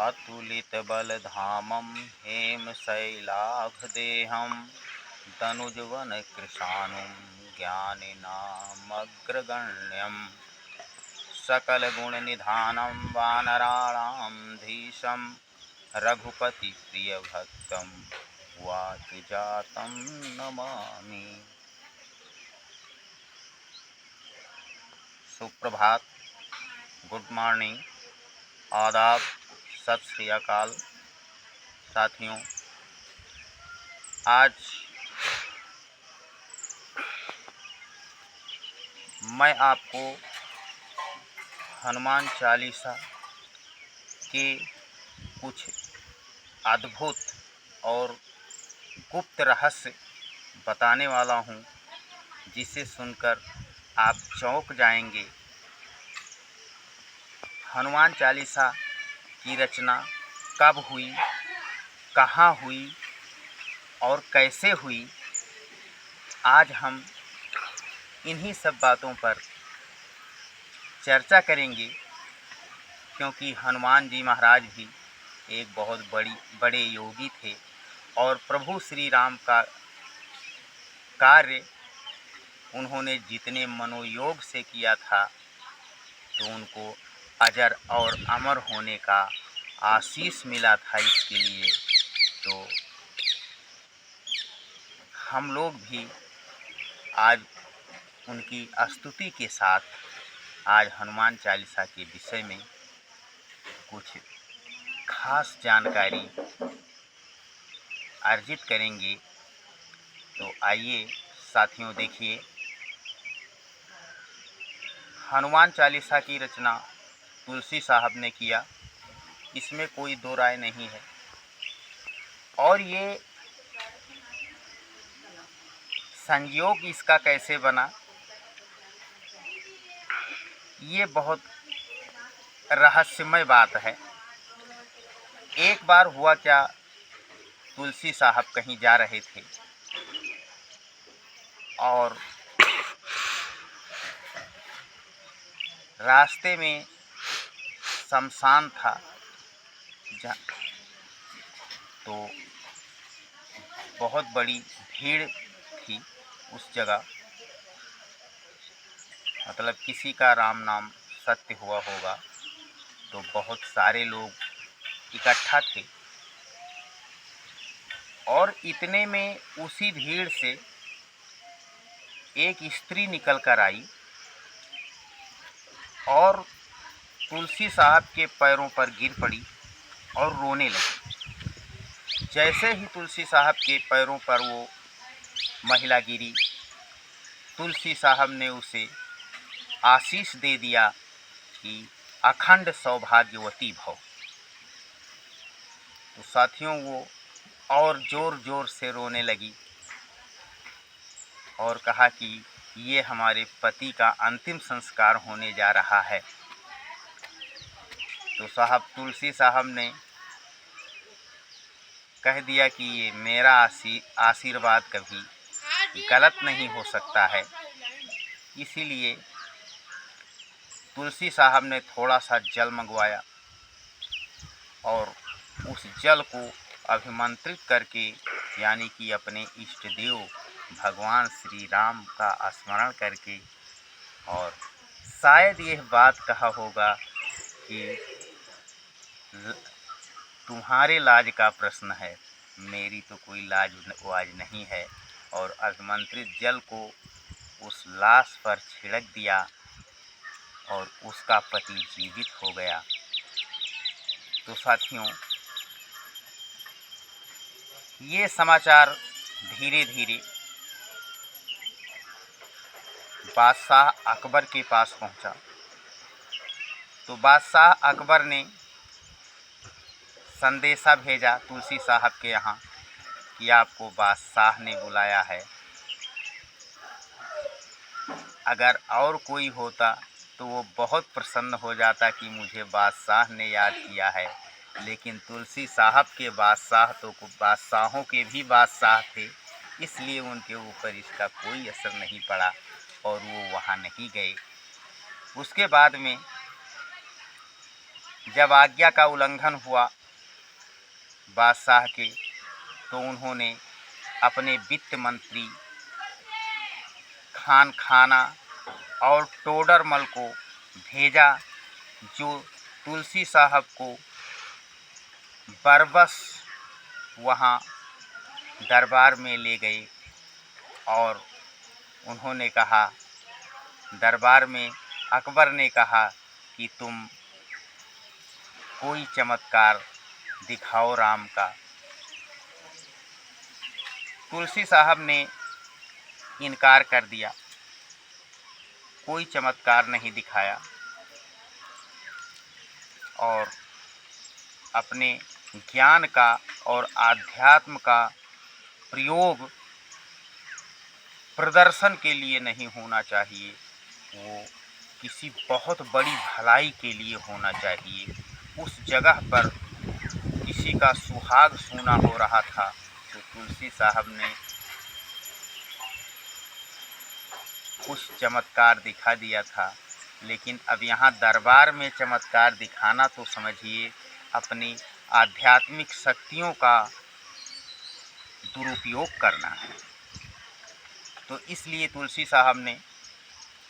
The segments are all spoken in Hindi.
अतुलितबलधामं हेमशैलाभदेहं तनुजवनकृशानुं ज्ञानिनामग्रगण्यं सकलगुणनिधानं वानराणां धीशं रघुपतिप्रियभक्तं वातजातं नमामि। सुप्रभात, गुड मॉर्निंग, आदाब, सत श्री अकाल। साथियों, आज मैं आपको हनुमान चालीसा के कुछ अद्भुत और गुप्त रहस्य बताने वाला हूँ, जिसे सुनकर आप चौंक जाएंगे। हनुमान चालीसा की रचना कब हुई, कहाँ हुई और कैसे हुई, आज हम इन्हीं सब बातों पर चर्चा करेंगे। क्योंकि हनुमान जी महाराज भी एक बहुत बड़े योगी थे और प्रभु श्री राम का कार्य उन्होंने जितने मनोयोग से किया था, तो उनको अजर और अमर होने का आशीष मिला था। इसके लिए तो हम लोग भी आज उनकी स्तुति के साथ आज हनुमान चालीसा के विषय में कुछ खास जानकारी अर्जित करेंगे। तो आइए साथियों, देखिए, हनुमान चालीसा की रचना तुलसी साहब ने किया, इसमें कोई दो राय नहीं है। और ये संयोग इसका कैसे बना, ये बहुत रहस्यमय बात है। एक बार हुआ क्या, तुलसी साहब कहीं जा रहे थे और रास्ते में शमशान था, तो बहुत बड़ी भीड़ थी उस जगह। मतलब किसी का राम नाम सत्य हुआ होगा, तो बहुत सारे लोग इकट्ठा थे। और इतने में उसी भीड़ से एक स्त्री निकल कर आई और तुलसी साहब के पैरों पर गिर पड़ी और रोने लगी। जैसे ही तुलसी साहब के पैरों पर वो महिला गिरी, तुलसी साहब ने उसे आशीष दे दिया कि अखंड सौभाग्यवती भव। तो साथियों, वो और ज़ोर ज़ोर से रोने लगी और कहा कि ये हमारे पति का अंतिम संस्कार होने जा रहा है। तो तुलसी साहब ने कह दिया कि ये मेरा आशीर्वाद कभी गलत नहीं हो सकता है। इसीलिए तुलसी साहब ने थोड़ा सा जल मंगवाया और उस जल को अभिमंत्रित करके, यानी कि अपने इष्ट देव भगवान श्री राम का स्मरण करके, और शायद यह बात कहा होगा कि तुम्हारे लाज का प्रश्न है, मेरी तो कोई लाज वाज नहीं है, और अभिमंत्रित जल को उस लाश पर छिड़क दिया और उसका पति जीवित हो गया। तो साथियों, ये समाचार धीरे धीरे बादशाह अकबर के पास पहुंचा। तो बादशाह अकबर ने संदेशा भेजा तुलसी साहब के यहाँ कि आपको बादशाह ने बुलाया है। अगर और कोई होता तो वो बहुत प्रसन्न हो जाता कि मुझे बादशाह ने याद किया है, लेकिन तुलसी साहब के बादशाह तो बादशाहों के भी बादशाह थे, इसलिए उनके ऊपर इसका कोई असर नहीं पड़ा और वो वहाँ नहीं गए। उसके बाद में जब आज्ञा का उल्लंघन हुआ बादशाह के, तो उन्होंने अपने वित्त मंत्री खान खाना और टोडरमल को भेजा, जो तुलसी साहब को बरबस वहाँ दरबार में ले गए और उन्होंने कहा, दरबार में अकबर ने कहा कि तुम कोई चमत्कार दिखाओ राम का। तुलसी साहब ने इनकार कर दिया, कोई चमत्कार नहीं दिखाया और अपने ज्ञान का और आध्यात्म का प्रयोग प्रदर्शन के लिए नहीं होना चाहिए, वो किसी बहुत बड़ी भलाई के लिए होना चाहिए। उस जगह पर किसी का सुहाग सूना हो रहा था, तो तुलसी साहब ने कुछ चमत्कार दिखा दिया था। लेकिन अब यहाँ दरबार में चमत्कार दिखाना तो समझिए अपनी आध्यात्मिक शक्तियों का दुरुपयोग करना है। तो इसलिए तुलसी साहब ने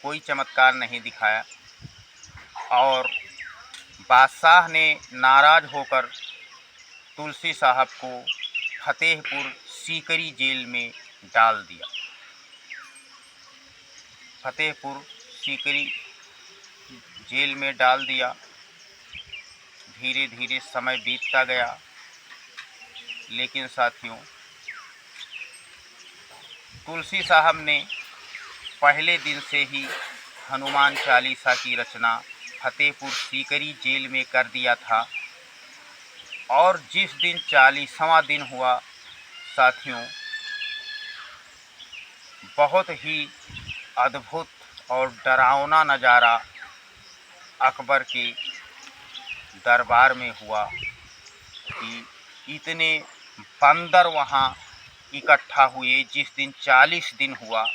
कोई चमत्कार नहीं दिखाया और बादशाह ने नाराज़ होकर तुलसी साहब को फतेहपुर सीकरी जेल में डाल दिया। फतेहपुर सीकरी जेल में डाल दिया। धीरे धीरे समय बीतता गया, लेकिन साथियों तुलसी साहब ने पहले दिन से ही हनुमान चालीसा की रचना फतेहपुर सीकरी जेल में कर दिया था और जिस दिन 40वां दिन हुआ साथियों, बहुत ही अद्भुत और डरावना नज़ारा अकबर के दरबार में हुआ कि इतने बंदर वहाँ इकट्ठा हुए। जिस दिन 40 दिन हुआ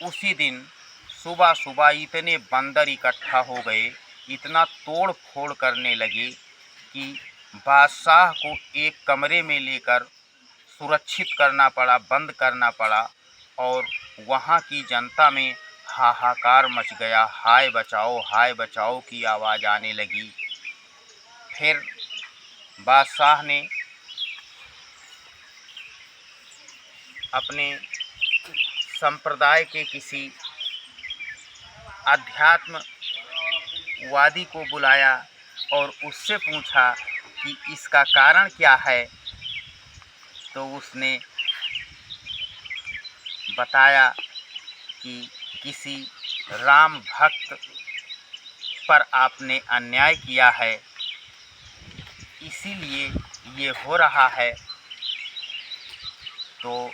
उसी दिन सुबह सुबह इतने बंदर इकट्ठा हो गए, इतना तोड़ फोड़ करने लगे कि बादशाह को एक कमरे में लेकर सुरक्षित करना पड़ा, बंद करना पड़ा और वहाँ की जनता में हाहाकार मच गया। हाय बचाओ की आवाज़ आने लगी। फिर बादशाह ने अपने संप्रदाय के किसी अध्यात्मवादी को बुलाया और उससे पूछा कि इसका कारण क्या है। तो उसने बताया कि किसी राम भक्त पर आपने अन्याय किया है, इसीलिए ये हो रहा है। तो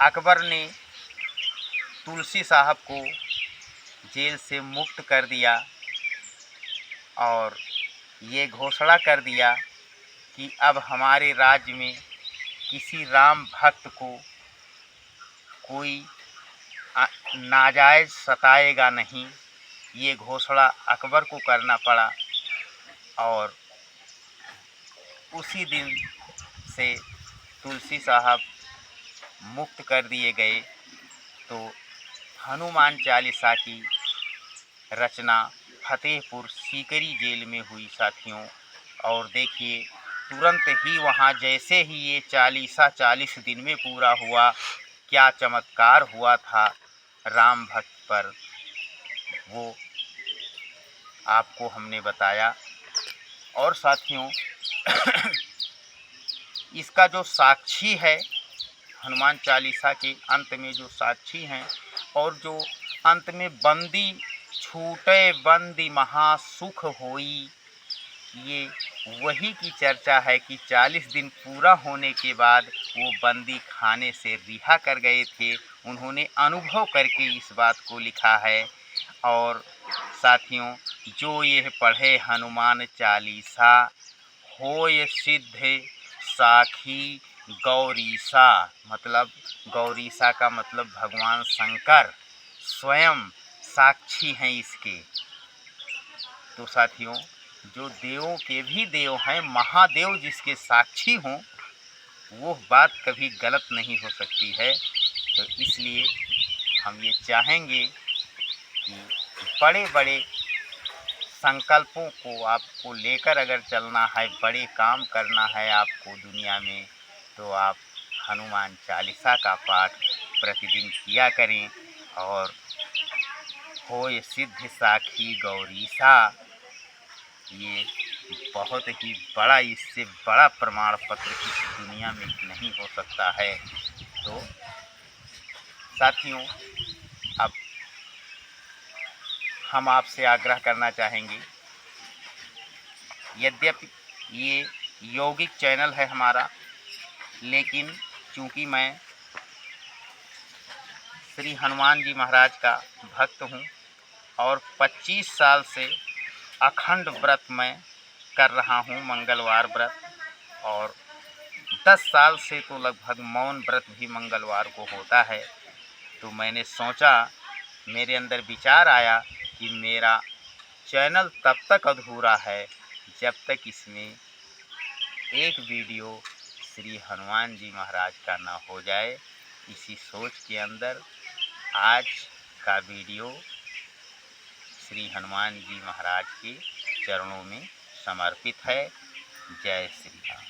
अकबर ने तुलसी साहब को जेल से मुक्त कर दिया और ये घोषणा कर दिया कि अब हमारे राज्य में किसी राम भक्त को कोई नाजायज़ सताएगा नहीं। ये घोषणा अकबर को करना पड़ा और उसी दिन से तुलसी साहब मुक्त कर दिए गए। तो हनुमान चालीसा की रचना फतेहपुर सीकरी जेल में हुई साथियों। और देखिए तुरंत ही वहाँ जैसे ही ये चालीसा 40 दिन में पूरा हुआ, क्या चमत्कार हुआ था राम भक्त पर, वो आपको हमने बताया। और साथियों इसका जो साक्षी है, हनुमान चालीसा के अंत में जो साक्षी हैं और जो अंत में बंदी छूटे बंदी महासुख होई, ये वही की चर्चा है कि 40 दिन पूरा होने के बाद वो बंदी खाने से रिहा कर गए थे। उन्होंने अनुभव करके इस बात को लिखा है। और साथियों जो ये पढ़े हनुमान चालीसा होय सिद्ध साखी गौरीसा, मतलब गौरीसा का मतलब भगवान शंकर स्वयं साक्षी हैं इसके। तो साथियों, जो देवों के भी देव हैं, महादेव जिसके साक्षी हों, वो बात कभी गलत नहीं हो सकती है। तो इसलिए हम ये चाहेंगे कि बड़े बड़े संकल्पों को आपको लेकर अगर चलना है, बड़े काम करना है आपको दुनिया में, तो आप हनुमान चालीसा का पाठ प्रतिदिन किया करें। और होय सिद्ध साखी गौरीसा, ये बहुत ही बड़ा, इससे बड़ा प्रमाण पत्र इस दुनिया में नहीं हो सकता है। तो साथियों, अब हम आपसे आग्रह करना चाहेंगे, यद्यपि ये यौगिक चैनल है हमारा, लेकिन चूँकि मैं श्री हनुमान जी महाराज का भक्त हूँ और 25 साल से अखंड व्रत मैं कर रहा हूँ, मंगलवार व्रत, और 10 साल से तो लगभग मौन व्रत भी मंगलवार को होता है। तो मैंने सोचा, मेरे अंदर विचार आया कि मेरा चैनल तब तक अधूरा है जब तक इसमें एक वीडियो श्री हनुमान जी महाराज का ना हो जाए। इसी सोच के अंदर आज का वीडियो श्री हनुमान जी महाराज के चरणों में समर्पित है। जय श्री राम।